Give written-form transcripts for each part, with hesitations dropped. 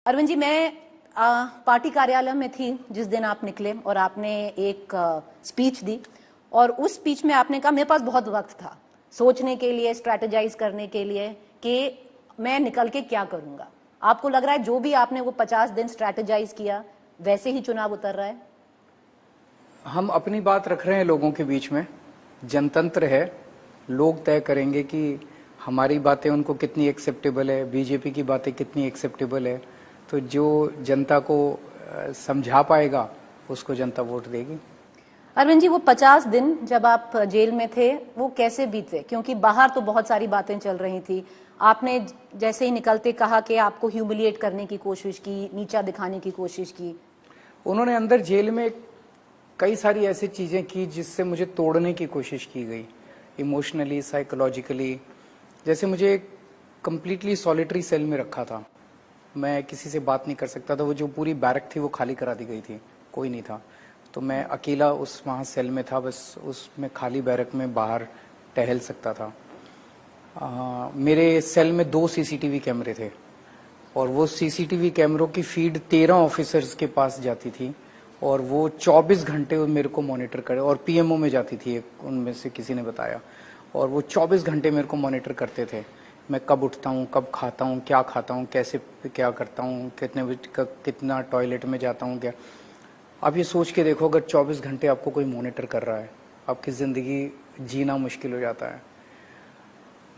अरविंद जी, मैं पार्टी कार्यालय में थी जिस दिन आप निकले और आपने एक स्पीच दी और उस स्पीच में आपने कहा मेरे पास बहुत वक्त था सोचने के लिए, स्ट्रैटेजाइज करने के लिए कि मैं निकल के क्या करूंगा। आपको लग रहा है जो भी आपने वो 50 दिन स्ट्रैटेजाइज किया वैसे ही चुनाव उतर रहा है? हम अपनी बात रख रहे हैं लोगों के बीच में, जनतंत्र है, लोग तय करेंगे कि हमारी बातें उनको कितनी एक्सेप्टेबल है, बीजेपी की बातें कितनी एक्सेप्टेबल है। तो जो जनता को समझा पाएगा उसको जनता वोट देगी। अरविंद जी, वो 50 दिन जब आप जेल में थे वो कैसे बीते? क्योंकि बाहर तो बहुत सारी बातें चल रही थी। आपने जैसे ही निकलते कहा कि आपको ह्यूमिलिएट करने की कोशिश की, नीचा दिखाने की कोशिश की। उन्होंने अंदर जेल में कई सारी ऐसी चीजें की जिससे मुझे तोड़ने की कोशिश की गई, इमोशनली, साइकोलॉजिकली। जैसे मुझे कंप्लीटली सॉलिटरी सेल में रखा था, मैं किसी से बात नहीं कर सकता था। वो जो पूरी बैरक थी वो खाली करा दी गई थी, कोई नहीं था, तो मैं अकेला उस वहाँ सेल में था। बस उसमें खाली बैरक में बाहर टहल सकता था। मेरे सेल में 2 सीसीटीवी कैमरे थे और वो सीसीटीवी कैमरों की फीड 13 ऑफिसर्स के पास जाती थी और वो 24 घंटे मेरे को मॉनिटर करे, और पीएमओ में जाती थी, उनमें से किसी ने बताया, और वो 24 घंटे मेरे को मॉनिटर करते थे। मैं कब उठता हूँ, कब खाता हूँ, क्या खाता हूँ, कैसे क्या करता हूँ, कितने बजे कितना टॉयलेट में जाता हूँ, क्या। आप ये सोच के देखो, अगर 24 घंटे आपको कोई मॉनिटर कर रहा है, आपकी ज़िंदगी जीना मुश्किल हो जाता है।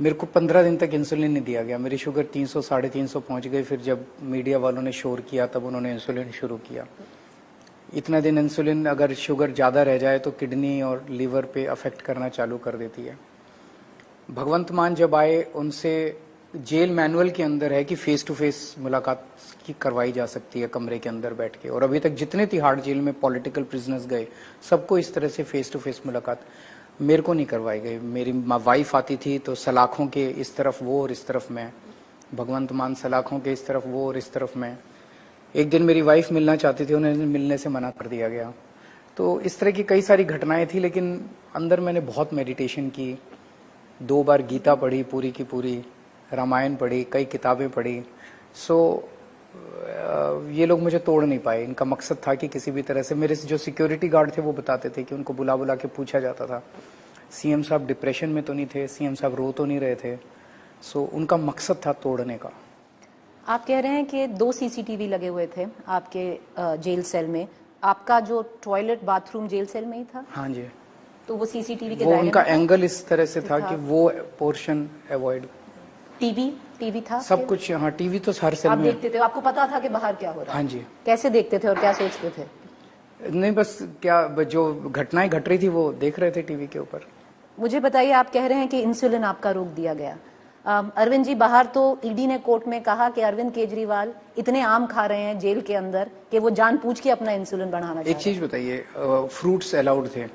मेरे को 15 दिन तक इंसुलिन नहीं दिया गया, मेरी शुगर 300 350 पहुंच गई। फिर जब मीडिया वालों ने शोर किया तब उन्होंने इंसुलिन शुरू किया। इतना दिन इंसुलिन, अगर शुगर ज़्यादा रह जाए तो किडनी और लीवर पे अफेक्ट करना चालू कर देती है। भगवंत मान जब आए, उनसे जेल मैनुअल के अंदर है कि फेस टू फेस मुलाकात की करवाई जा सकती है कमरे के अंदर बैठ के, और अभी तक जितने तिहाड़ जेल में पॉलिटिकल प्रिजनर्स गए सबको इस तरह से फेस टू फेस मुलाकात मेरे को नहीं करवाई गई। मेरी वाइफ आती थी तो सलाखों के इस तरफ वो और इस तरफ मैं, भगवंत मान सलाखों के इस तरफ वो और इस तरफ मैं। एक दिन मेरी वाइफ मिलना चाहती थी, उन्हें मिलने से मना कर दिया गया। तो इस तरह की कई सारी घटनाएं थी, लेकिन अंदर मैंने बहुत मेडिटेशन की, 2 बार गीता पढ़ी पूरी की पूरी, रामायण पढ़ी, कई किताबें पढ़ी। सो ये लोग मुझे तोड़ नहीं पाए। इनका मकसद था कि किसी भी तरह से, मेरे जो सिक्योरिटी गार्ड थे वो बताते थे कि उनको बुला बुला के पूछा जाता था, सीएम साहब डिप्रेशन में तो नहीं थे, सीएम साहब रो तो नहीं रहे थे। सो उनका मकसद था तोड़ने का। आप कह रहे हैं कि 2 सीसीटीवी लगे हुए थे आपके जेल सेल में। आपका जो टॉयलेट बाथरूम जेल सेल में ही था? हाँ जी। तो वो सीसीटीवी के वो दायरे उनका में था? एंगल इस तरह से था कि वो पोर्शन अवॉइड। टीवी था? सब कुछ, हाँ, टीवी तो हर सेल आप में। देखते थे? आपको पता था कि बाहर क्या हो रहा है? हाँ जी। कैसे देखते थे और क्या सोचते थे? नहीं, बस क्या, जो घटनाएं घट रही थी वो देख रहे थे टीवी के ऊपर। मुझे बताइए, आप कह रहे हैं कि इंसुलिन आपका रोक दिया गया। अरविंद जी, बाहर तो ईडी ने कोर्ट में कहा कि अरविंद केजरीवाल इतने आम खा रहे हैं जेल के अंदर कि वो जानबूझ के अपना इंसुलिन बढ़ाना चाह रहे हैं। एक चीज बताइए, फ्रूट्स अलाउड थे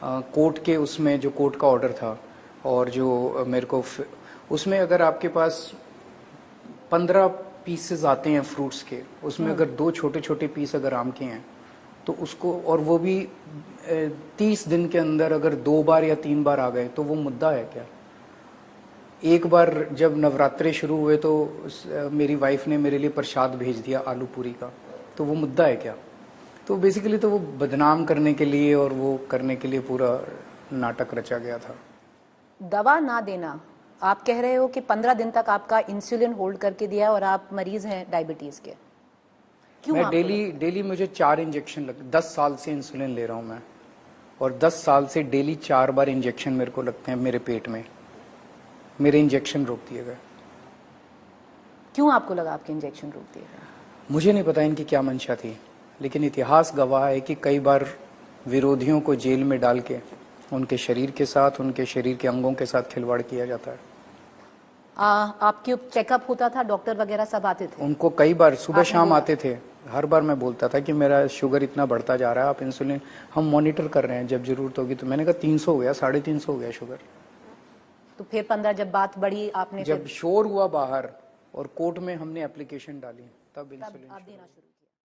कोर्ट के, उसमें जो कोर्ट का ऑर्डर था, और जो मेरे को उसमें अगर आपके पास 15 पीसेस आते हैं फ्रूट्स के, उसमें अगर 2 छोटे छोटे पीस अगर आम के हैं तो उसको, और वो भी 30 दिन के अंदर अगर 2 बार या 3 बार आ गए तो वो मुद्दा है क्या? एक बार जब नवरात्रे शुरू हुए तो मेरी वाइफ ने मेरे लिए प्रसाद भेज दिया आलू पूरी का, तो वो मुद्दा है क्या? तो बेसिकली तो वो बदनाम करने के लिए और वो करने के लिए पूरा नाटक रचा गया था। दवा ना देना, आप कह रहे हो कि 15 दिन तक आपका इंसुलिन होल्ड करके दिया और आप मरीज हैं डायबिटीज के। क्यों? मैं डेली मुझे 4 इंजेक्शन लग, 10 साल से इंसुलिन ले रहा हूँ मैं, और 10 साल से डेली 4 बार इंजेक्शन मेरे को लगते हैं मेरे पेट में। मेरे इंजेक्शन रोक दिए गए। क्यों आपको लगा आपके इंजेक्शन रोक दिए गए? मुझे नहीं पता इनकी क्या मंशा थी, लेकिन इतिहास गवाह है कि कई बार विरोधियों को जेल में डाल के उनके शरीर के साथ, उनके शरीर के अंगों के साथ खिलवाड़ किया जाता है। आपके चेकअप होता था? डॉक्टर वगैरह सब आते थे? उनको कई बार सुबह शाम आते थे। हर बार मैं बोलता था कि मेरा शुगर इतना बढ़ता जा रहा है, आप इंसुलिन, हम मॉनिटर कर रहे हैं, जब जरूरत होगी। तो मैंने कहा 300 हो गया, 350 हो गया शुगर। तो फिर 15 जब बात बढ़ी, आपने जब शोर हुआ बाहर और कोर्ट में हमने एप्लीकेशन डाली, तब इंसुलिन आप देना शुरू